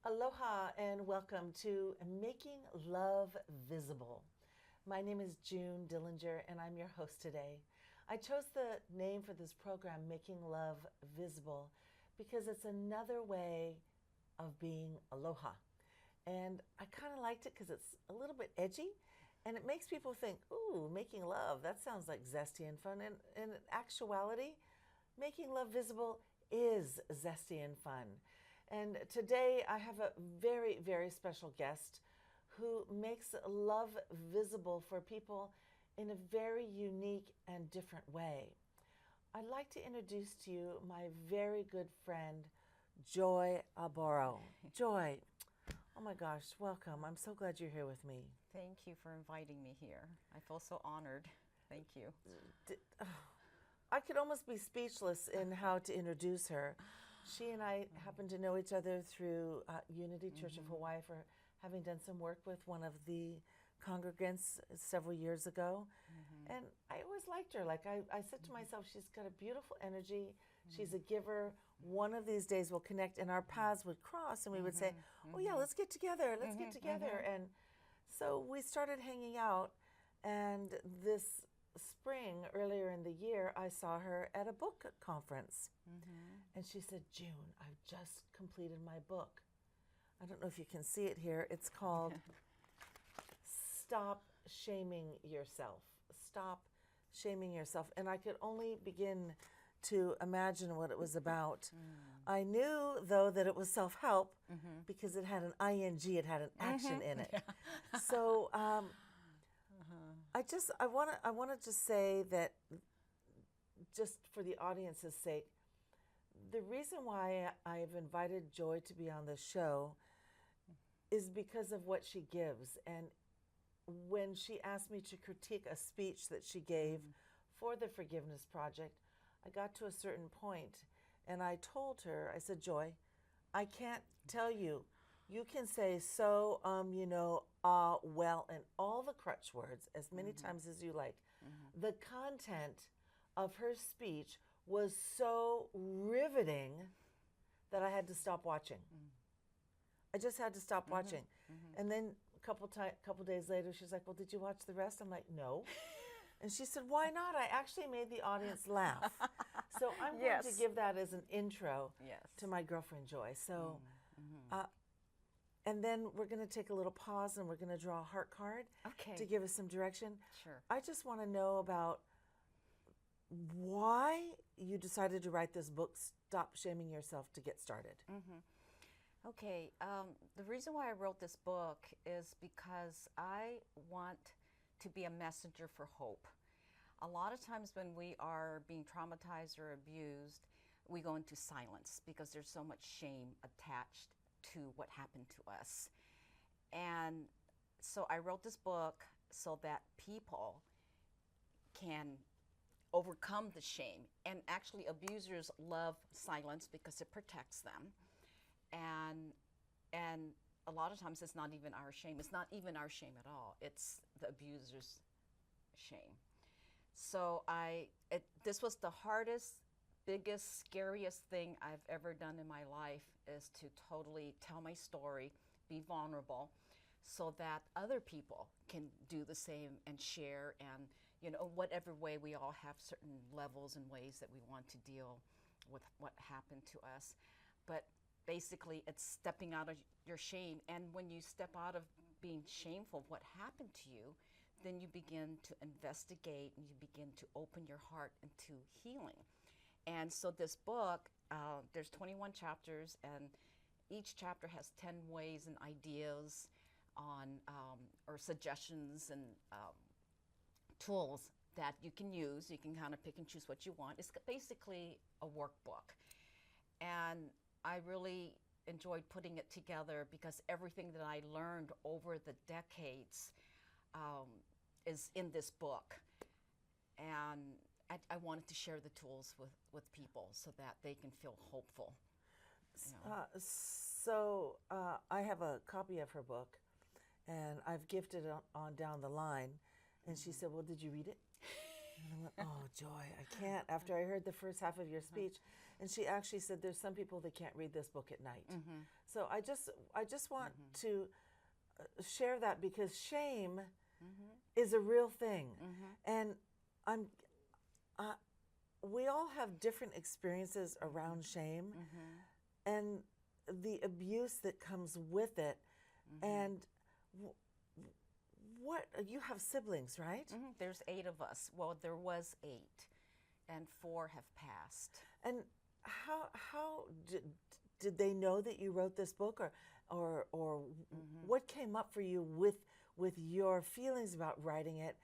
Aloha and welcome to Making Love Visible. My name is June Dillinger and I'm your host today. I chose the name for this program, Making Love Visible, because it's another way of being aloha. And I kind of liked it because it's a little bit edgy and it makes people think, ooh, making love, that sounds like zesty and fun. And in actuality, making love visible is zesty and fun. And today I have a very, very special guest who makes love visible for people in a very unique and different way. I'd like to introduce to you my very good friend, Joy Alboro. Joy, oh my gosh, welcome. I'm so glad you're here with me. Thank you for inviting me here. I feel so honored. Thank you. I could almost be speechless in how to introduce her. She and I happen to know each other through Unity Church of Hawaii for having done some work with one of the congregants several years ago. And I always liked her. Like I said to myself, she's got a beautiful energy. She's a giver. One of these days we'll connect and our paths would cross and we would say, oh yeah, let's get together. Let's get together. And so we started hanging out, and this spring, earlier in the year, I saw her at a book conference. And she said, June, I've just completed my book. I don't know if you can see it here. It's called Stop Shaming Yourself. Stop Shaming Yourself. And I could only begin to imagine what it was about. I knew, though, that it was self-help because it had an ing, it had an action in it. So I want to just say that, just for the audience's sake, the reason why I've invited Joy to be on the show is because of what she gives. And when she asked me to critique a speech that she gave for the Forgiveness Project, I got to a certain point and I told her, I said, Joy, I can't tell you. You can say so, well, and all the crutch words as many times as you like. The content of her speech was so riveting that I had to stop watching. I just had to stop watching. And then a couple days later, she's like, well, did you watch the rest? I'm like, no. And she said, why not? I actually made the audience laugh. So I'm going to give that as an intro to my girlfriend, Joy. So, and then we're going to take a little pause and we're going to draw a heart card to give us some direction. Sure. I just want to know about why you decided to write this book, Stop Shaming Yourself, to get started. Okay, the reason why I wrote this book is because I want to be a messenger for hope. A lot of times when we are being traumatized or abused, we go into silence because there's so much shame attached to what happened to us. And so I wrote this book so that people can overcome the shame. And actually abusers love silence because it protects them. And a lot of times it's not even our shame. It's not even our shame at all. It's the abuser's shame. So this was the hardest, biggest, scariest thing I've ever done in my life, is to totally tell my story, be vulnerable, so that other people can do the same and share. And whatever way, we all have certain levels and ways that we want to deal with what happened to us. But basically, it's stepping out of your shame. And when you step out of being shameful of what happened to you, then you begin to investigate and you begin to open your heart into healing. And so this book, there's 21 chapters, and each chapter has 10 ways and ideas on, or suggestions and tools that you can use. You can kind of pick and choose what you want. It's basically a workbook. And I really enjoyed putting it together because everything that I learned over the decades is in this book. And I wanted to share the tools with people so that they can feel hopeful. So I have a copy of her book, and I've gifted it on down the line. And she said, well, did you read it? And I went, oh, Joy, I can't. After I heard the first half of your speech, and she actually said there's some people that can't read this book at night. So I just want to share that, because shame is a real thing, and we all have different experiences around shame, and the abuse that comes with it, and what you have siblings, right? There's 8 of us. Well, there was 8, and 4 have passed. And how did they know that you wrote this book, or what came up for you with your feelings about writing it?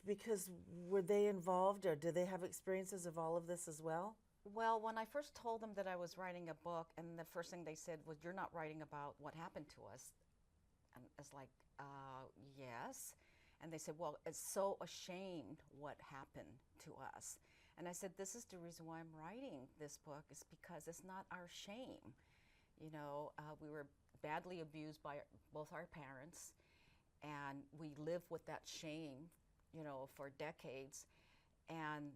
Because were they involved, or did they have experiences of all of this as well? Well, when I first told them that I was writing a book, and the first thing they said was, "You're not writing about what happened to us." And it's like, yes. And they said, "Well, it's so ashamed what happened to us." And I said, "This is the reason why I'm writing this book, is because it's not our shame. You know, we were badly abused by both our parents, and we live with that shame, you know, for decades. And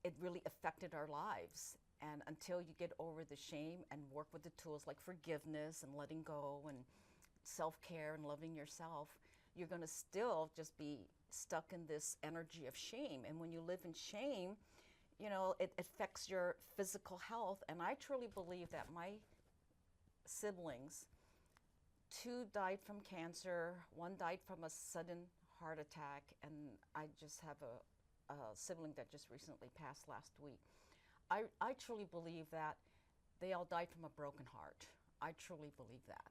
it really affected our lives. And until you get over the shame and work with the tools like forgiveness and letting go and self-care and loving yourself, you're going to still just be stuck in this energy of shame. And when you live in shame, you know, it affects your physical health. And I truly believe that my siblings, 2 died from cancer, 1 died from a sudden heart attack, and I just have a sibling that just recently passed last week. I truly believe that they all died from a broken heart. I truly believe that.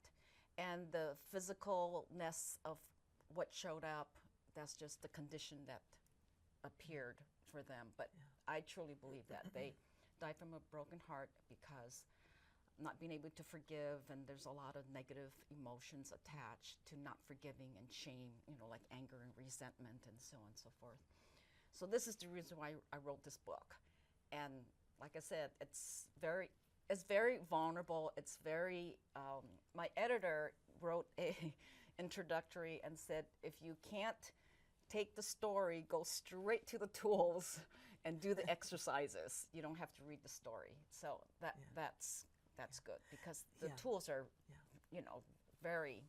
And the physicalness of what showed up, that's just the condition that appeared for them. But I truly believe that they died from a broken heart because not being able to forgive, and there's a lot of negative emotions attached to not forgiving, and shame, you know, like anger and resentment and so on and so forth. So this is the reason why I wrote this book. And like I said, it's very vulnerable. It's very, my editor wrote a introductory and said, if you can't take the story, go straight to the tools and do the exercises. You don't have to read the story. So that's good, because the tools are, you know, very,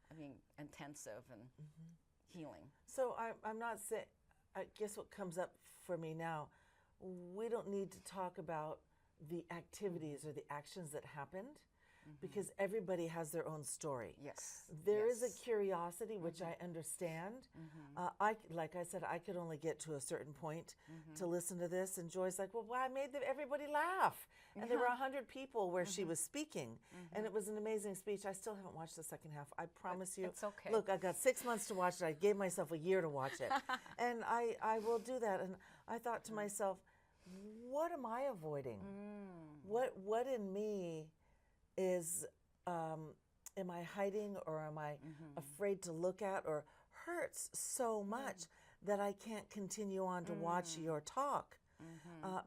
I mean, intensive and healing. So I'm not saying, I guess what comes up for me now, we don't need to talk about the activities or the actions that happened, because everybody has their own story. Yes. There is a curiosity, which I understand. Like I said, I could only get to a certain point to listen to this, and Joy's like, well, I made everybody laugh. And there were 100 people where she was speaking, and it was an amazing speech. I still haven't watched the second half. I promise you. It's okay. Look, I got 6 months to watch it. I gave myself a year to watch it. And I will do that. And I thought to myself, what am I avoiding? What in me is, am I hiding, or am I afraid to look at, or hurts so much that I can't continue on to watch your talk?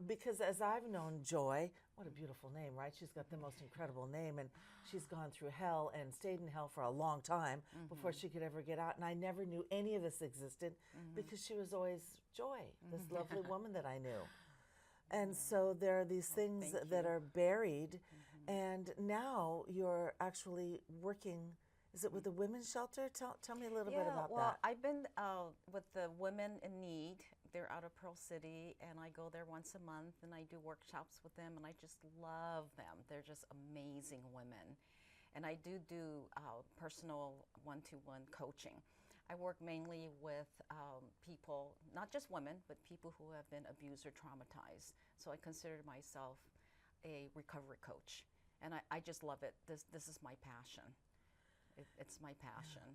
Because as I've known Joy, what a beautiful name, right? She's got the most incredible name, and she's gone through hell and stayed in hell for a long time before she could ever get out. And I never knew any of this existed because she was always Joy, this lovely woman that I knew. And so there are these things that are buried, and now you're actually working. Is it with the women's shelter? Tell me a little bit about that. Well, I've been with the Women in Need. They're out of Pearl City, and I go there once a month, and I do workshops with them, and I just love them. They're just amazing women. And I do personal one-to-one coaching. I work mainly with people, not just women, but people who have been abused or traumatized. So I consider myself a recovery coach, and I just love it. This is my passion. It's my passion.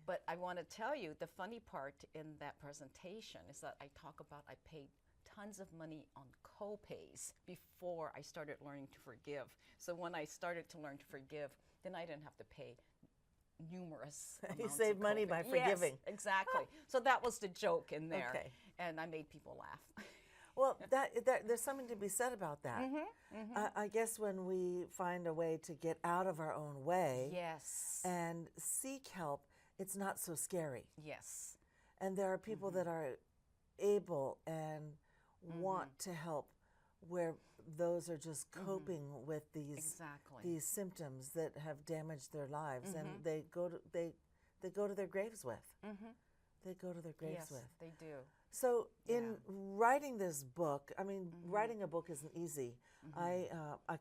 But I want to tell you, the funny part in that presentation is that I talk about I paid tons of money on co-pays before I started learning to forgive. So when I started to learn to forgive, then I didn't have to pay numerous amounts You saved money by forgiving. Yes, exactly. So that was the joke in there. Okay. And I made people laugh. Well, there's something to be said about that. I guess when we find a way to get out of our own way and seek help, it's not so scary. Yes. And there are people that are able and want to help, where those are just coping with these symptoms that have damaged their lives, and they go to their graves with. They go to their graves with. Yes, they do. So in writing this book, I mean, writing a book isn't easy. I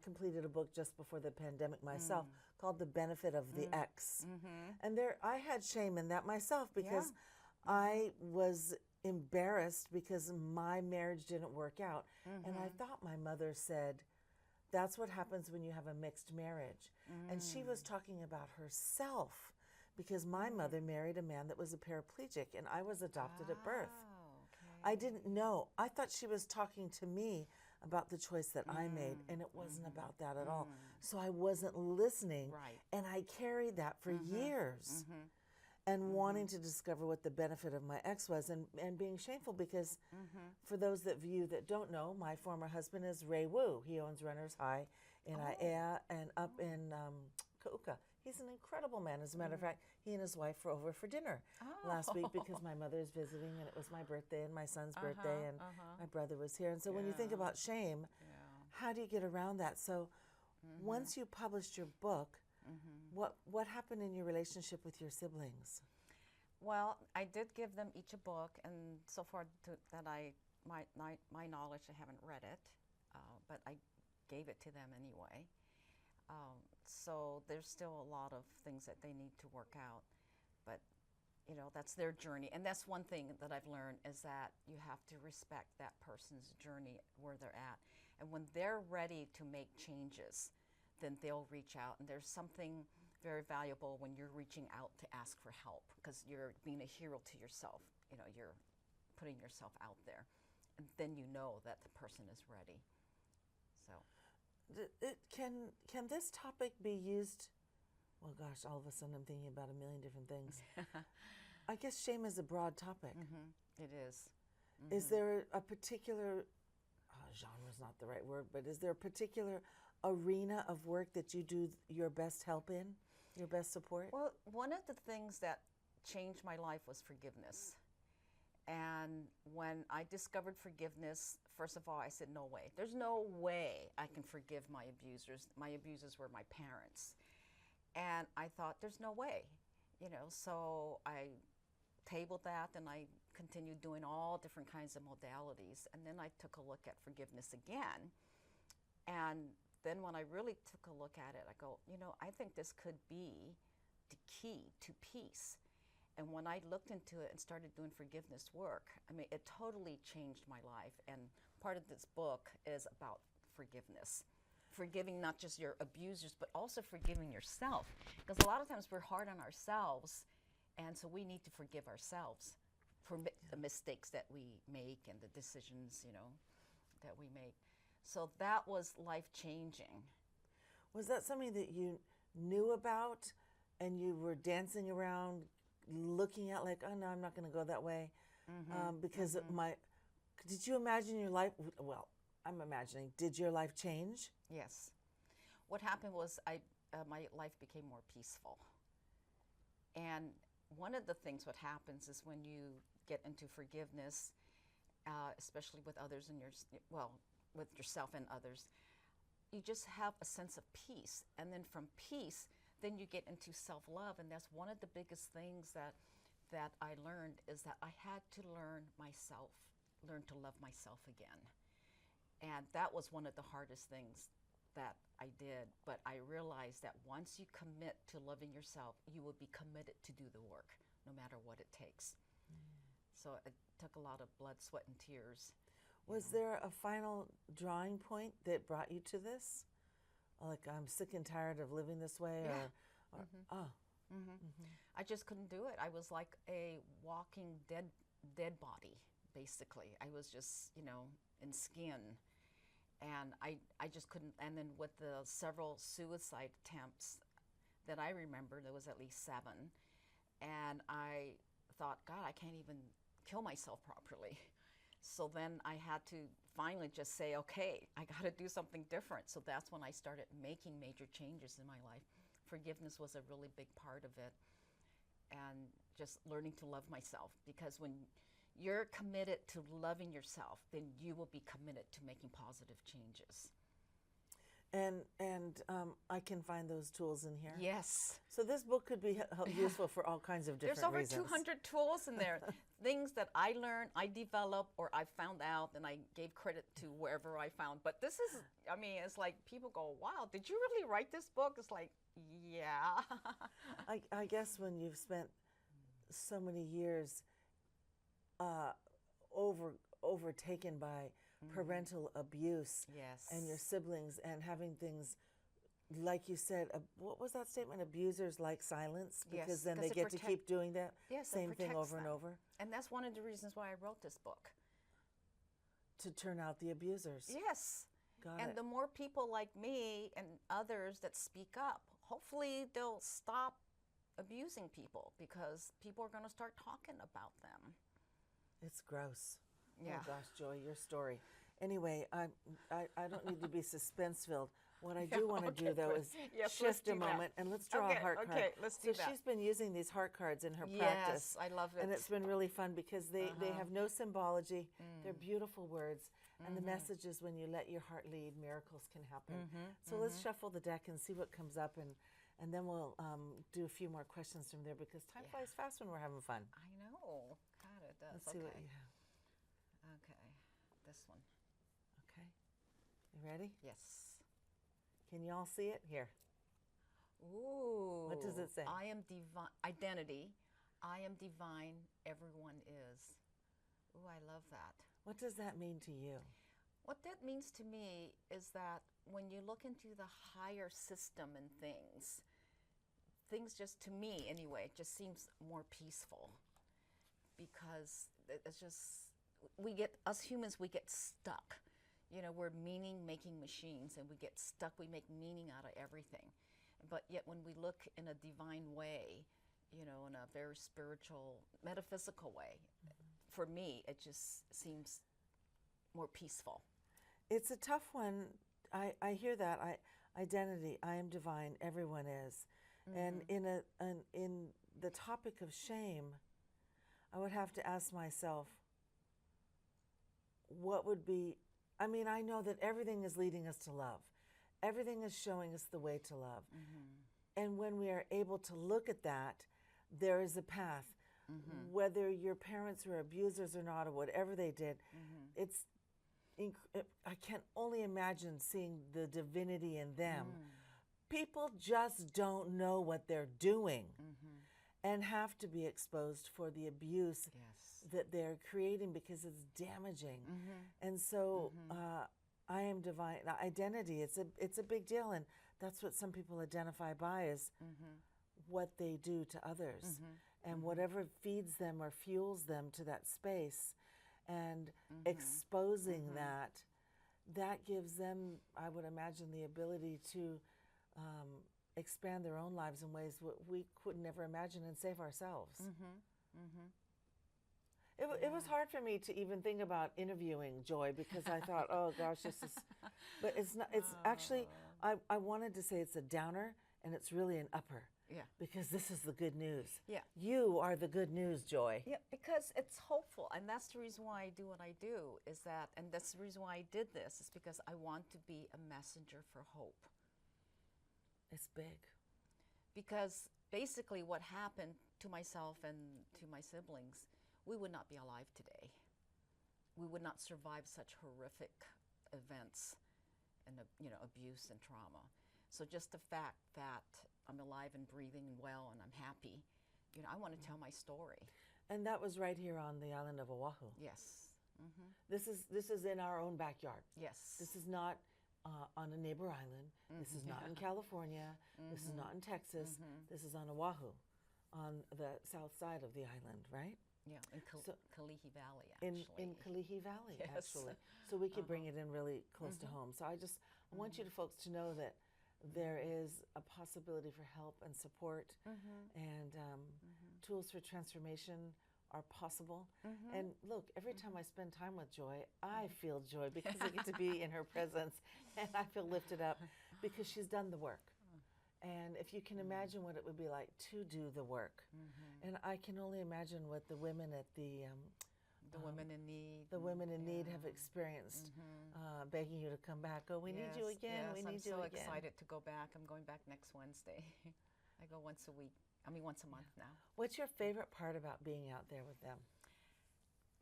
completed a book just before the pandemic myself called The Benefit of the Ex. And I had shame in that myself, because I was embarrassed because my marriage didn't work out. And I thought my mother said, that's what happens when you have a mixed marriage. And she was talking about herself, because my mother married a man that was a paraplegic, and I was adopted at birth. I didn't know. I thought she was talking to me about the choice that I made, and it wasn't about that at all. So I wasn't listening, and I carried that for years, and wanting to discover what the benefit of my ex was, and being shameful, because for those that don't know, my former husband is Ray Wu. He owns Runner's High in Aiea and up in Ka'uka. He's an incredible man. As a matter of fact, he and his wife were over for dinner last week, because my mother is visiting, and it was my birthday and my son's birthday, and my brother was here. And so when you think about shame, how do you get around that? So once you published your book, what happened in your relationship with your siblings? Well, I did give them each a book, and so far my knowledge, I haven't read it, but I gave it to them anyway. So there's still a lot of things that they need to work out, but that's their journey. And that's one thing that I've learned, is that you have to respect that person's journey, where they're at. And when they're ready to make changes, then they'll reach out. And there's something very valuable when you're reaching out to ask for help, because you're being a hero to yourself. You're putting yourself out there, and then you know that the person is ready. So. Can this topic be used? Well, gosh, all of a sudden I'm thinking about a million different things. I guess shame is a broad topic. It is. Is there a particular, genre is not the right word, but is there a particular arena of work that you do your best help in, your best support? Well, one of the things that changed my life was forgiveness. And when I discovered forgiveness, first of all, I said, no way. There's no way I can forgive my abusers. My abusers were my parents. And I thought, there's no way, so I tabled that, and I continued doing all different kinds of modalities. And then I took a look at forgiveness again. And then when I really took a look at it, I go, I think this could be the key to peace. And when I looked into it and started doing forgiveness work, I mean, it totally changed my life. And part of this book is about forgiveness. Forgiving not just your abusers, but also forgiving yourself. Because a lot of times we're hard on ourselves, and so we need to forgive ourselves for the mistakes that we make and the decisions, that we make. So that was life-changing. Was that something that you knew about, and you were dancing around, looking at, like, oh no, I'm not going to go that way, because did you imagine your life? Well, I'm imagining. Did your life change? Yes. What happened was my life became more peaceful. And one of the things what happens is when you get into forgiveness, especially with others and with yourself and others, you just have a sense of peace. And then from peace, then you get into self-love. And that's one of the biggest things that I learned, is that I had to learn to love myself again. And that was one of the hardest things that I did. But I realized that once you commit to loving yourself, you will be committed to do the work, no matter what it takes. So it took a lot of blood, sweat, and tears. Was there a final drawing point that brought you to this? Like, I'm sick and tired of living this way? I just couldn't do it. I was like a walking dead body, basically. I was just, in skin. And I just couldn't. And then with the several suicide attempts that I remember, there was at least 7. And I thought, God, I can't even kill myself properly. So then I had to finally just say, okay, I got to do something different. So that's when I started making major changes in my life. Forgiveness was a really big part of it. And just learning to love myself. Because when you're committed to loving yourself, then you will be committed to making positive changes. And I can find those tools in here. Yes. So this book could be useful for all kinds of different reasons. There's over 200 tools in there. Things that I learned, I developed, or I found out, and I gave credit to wherever I found. But this is, I mean, it's like people go, wow, did you really write this book? It's like, yeah. I guess when you've spent so many years overtaken by parental abuse, Yes. and your siblings, and having things, like you said, what was that statement? Abusers like silence, because Yes, then 'cause they it get to keep doing that Yes, it same thing protects over and them. over And that's one of the reasons why I wrote this book. to turn out the abusers. Yes. Got And it. the more people like me and others that speak up, hopefully they'll stop abusing people, because people are going to start talking about them. It's gross. Yeah. Oh gosh, Joy, your story. Anyway, I don't need to be suspense filled. What I do want to do, though, good. is Yes, let's shift a do that. moment and let's draw a heart card. Okay, let's do so that. she's been using these heart cards in her practice. Yes, I love it. And it's been really fun because they have no symbology. They're beautiful words. And the message is, when you let your heart lead, miracles can happen. So let's shuffle the deck and see what comes up. And then we'll do a few more questions from there, because time flies fast when we're having fun. I know. God, it does. Let's see what you have. Okay. This one. Okay. You ready? Yes. Can you all see it? Here. Ooh. What does it say? I am divine. Identity. I am divine. Everyone is. Ooh, I love that. What does that mean to you? What that means to me is that when you look into the higher system and things just, to me anyway, just seems more peaceful, because it's just, us humans, we get stuck. You know, we're meaning-making machines, and we get stuck. We make meaning out of everything. But yet when we look in a divine way, you know, in a very spiritual, metaphysical way, for me, it just seems more peaceful. It's a tough one. I hear that. Identity. I am divine. Everyone is. And in the topic of shame, I would have to ask myself, what would be? I mean, I know that everything is leading us to love. Everything is showing us the way to love. And when we are able to look at that, there is a path. Whether your parents were abusers or not, or whatever they did, I can only imagine seeing the divinity in them. People just don't know what they're doing, and have to be exposed for the abuse that they're creating, because it's damaging. And so I am divine. Identity, it's a big deal, and that's what some people identify by, is what they do to others. And whatever feeds them or fuels them to that space, and exposing that gives them, I would imagine, the ability to expand their own lives in ways we could never imagine, and save ourselves. It was hard for me to even think about interviewing Joy, because I thought, oh gosh, this is, but it's not. It's actually, I wanted to say it's a downer, and it's really an upper. Yeah. Because this is the good news. Yeah. You are the good news, Joy. Yeah, because it's hopeful, and that's the reason why I do what I do, and that's the reason why I did this, is because I want to be a messenger for hope. It's big. Because basically what happened to myself and to my siblings, we would not be alive today. We would not survive such horrific events and, abuse and trauma. So just the fact that I'm alive and breathing and well and I'm happy, I want to tell my story. And that was right here on the island of Oahu. Yes. This is in our own backyard. Yes. This is not on a neighbor island. This is not in California. This is not in Texas. This is on Oahu, on the south side of the island, right? Yeah, in Kalihi Valley, actually. In Kalihi Valley, Yes. actually. So we could bring it in really close to home. So I want you folks to know that there is a possibility for help and support, and tools for transformation are possible. And look, every time I spend time with Joy, I feel joy, because I get to be in her presence, and I feel lifted up, because she's done the work. And if you can imagine what it would be like to do the work, and I can only imagine what the women at the the women in need. the women in need have experienced, begging you to come back. Oh, we need you again. Yes, we need I'm you so again. excited to go back. I'm going back next Wednesday. I go once a week. I mean, once a month now. What's your favorite part about being out there with them?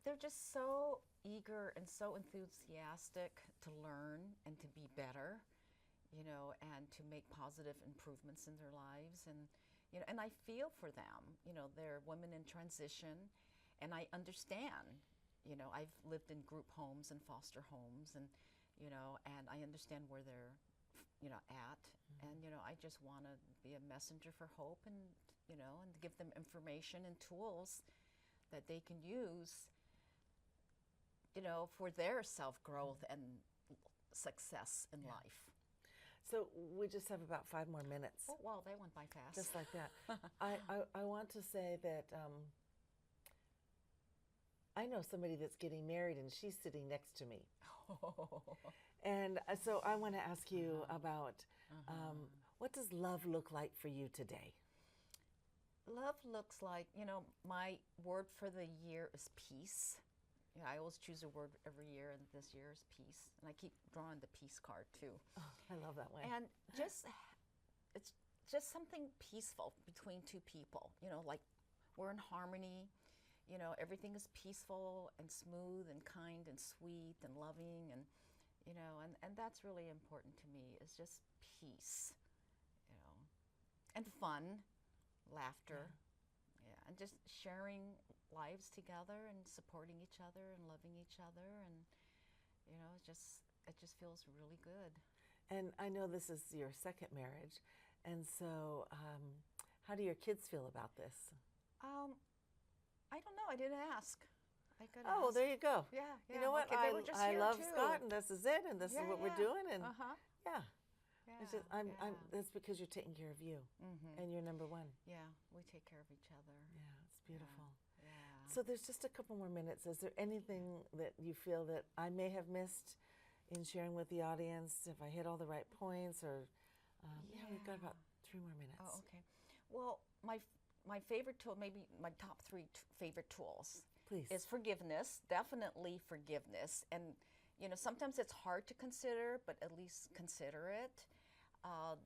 They're just so eager and so enthusiastic to learn and to be better, and to make positive improvements in their lives. And I feel for them. They're women in transition, and I understand. I've lived in group homes and foster homes, and and I understand where they're, at. And I just want to be a messenger for hope, and and give them information and tools that they can use, for their self-growth and success in life. So we just have about 5 more minutes. Oh, wow, they went by fast. Just like that. I want to say that I know somebody that's getting married, and she's sitting next to me. And so I want to ask you about what does love look like for you today? Love looks like, my word for the year is peace. I always choose a word every year, and this year is peace. And I keep drawing the peace card too. Oh, I love that one. And it's just something peaceful between two people. Like we're in harmony. Everything is peaceful and smooth and kind and sweet and loving, and and that's really important to me. Is just peace, and fun, laughter, and just sharing lives together and supporting each other and loving each other, and it just feels really good. And I know this is your second marriage, and so how do your kids feel about this? I don't know. I didn't ask. I could well, ask. there you go. Yeah. You know what? Okay, they were just I here love too. Scott, and this is it, and this is what we're doing, and yeah. It's just, that's because you're taking care of you, and you're number one. Yeah, we take care of each other. Yeah, it's beautiful. Yeah. So there's just a couple more minutes. Is there anything that you feel that I may have missed in sharing with the audience? If I hit all the right points, or we've got about 3 more minutes. Oh, okay. Well, my favorite tool, maybe my top 3 favorite tools, Please. is forgiveness. Definitely forgiveness, and sometimes it's hard to consider, but at least consider it.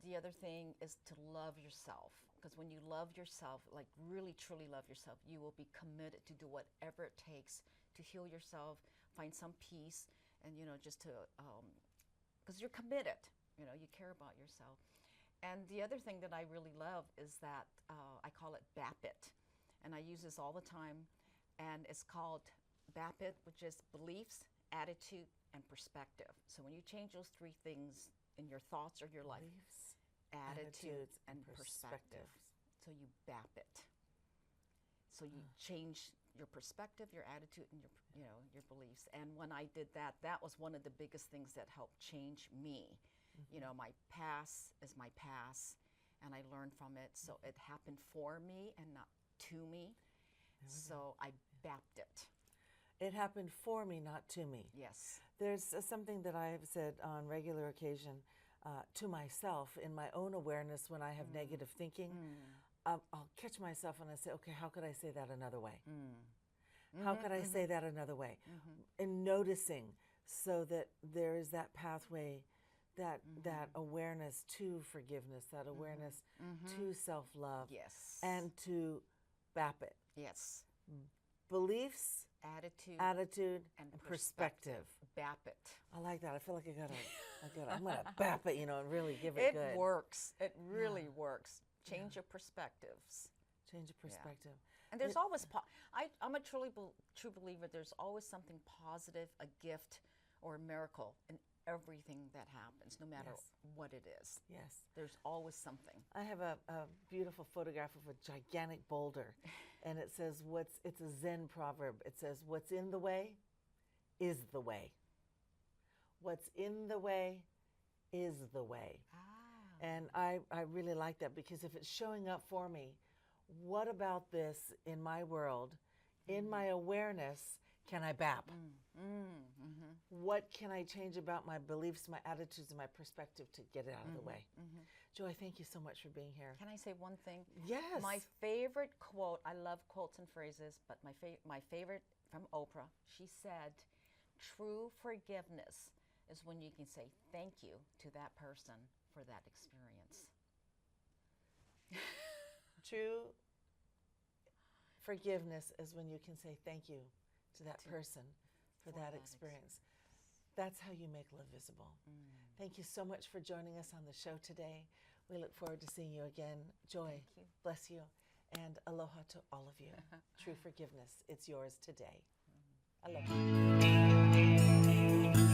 The other thing is to love yourself, because when you love yourself, like really truly love yourself, you will be committed to do whatever it takes to heal yourself, find some peace, and just to because you're committed, you care about yourself. And the other thing that I really love is that I call it BAPIT, and I use this all the time, and it's called BAPIT, which is beliefs, attitude, and perspective. So when you change those 3 things in your thoughts or your life, Beliefs, attitudes, and perspective. So you BAPIT. So you change your perspective, your attitude, and your beliefs. And when I did that, that was one of the biggest things that helped change me. My past is my past, and I learned from it. So it happened for me and not to me. So I BAPT it. It happened for me, not to me. Yes. There's something that I have said on regular occasion to myself in my own awareness when I have negative thinking. I'll catch myself and I say, okay, how could I say that another way? How could I say that another way? And noticing, so that there is that pathway, that awareness to forgiveness, that awareness to self-love, Yes. and to BAPIT. Yes. Beliefs, attitude, and perspective. BAPIT. I like that. I feel like I'm going to BAP it, and really give it good. It works. It really works. Change your perspectives. Change your perspective. And there's always, I'm a true believer, there's always something positive, a gift, or a miracle in everything that happens, no matter what it is. Yes. There's always something. I have a beautiful photograph of a gigantic boulder, and it says, it's a Zen proverb. It says, what's in the way is the way. What's in the way is the way. And I really like that, because if it's showing up for me, what about this in my world, in my awareness, can I BAP? Mm-hmm. What can I change about my beliefs, my attitudes, and my perspective to get it out of the way? Joy, thank you so much for being here. Can I say one thing? Yes. My favorite quote, I love quotes and phrases, but my favorite from Oprah, she said, true forgiveness is when you can say thank you to that person for that experience. True forgiveness is when you can say thank you to that person for that experience. That's how you make love visible. Thank you so much for joining us on the show today. We look forward to seeing you again. Joy, bless you, and aloha to all of you. True forgiveness, it's yours today. I love you.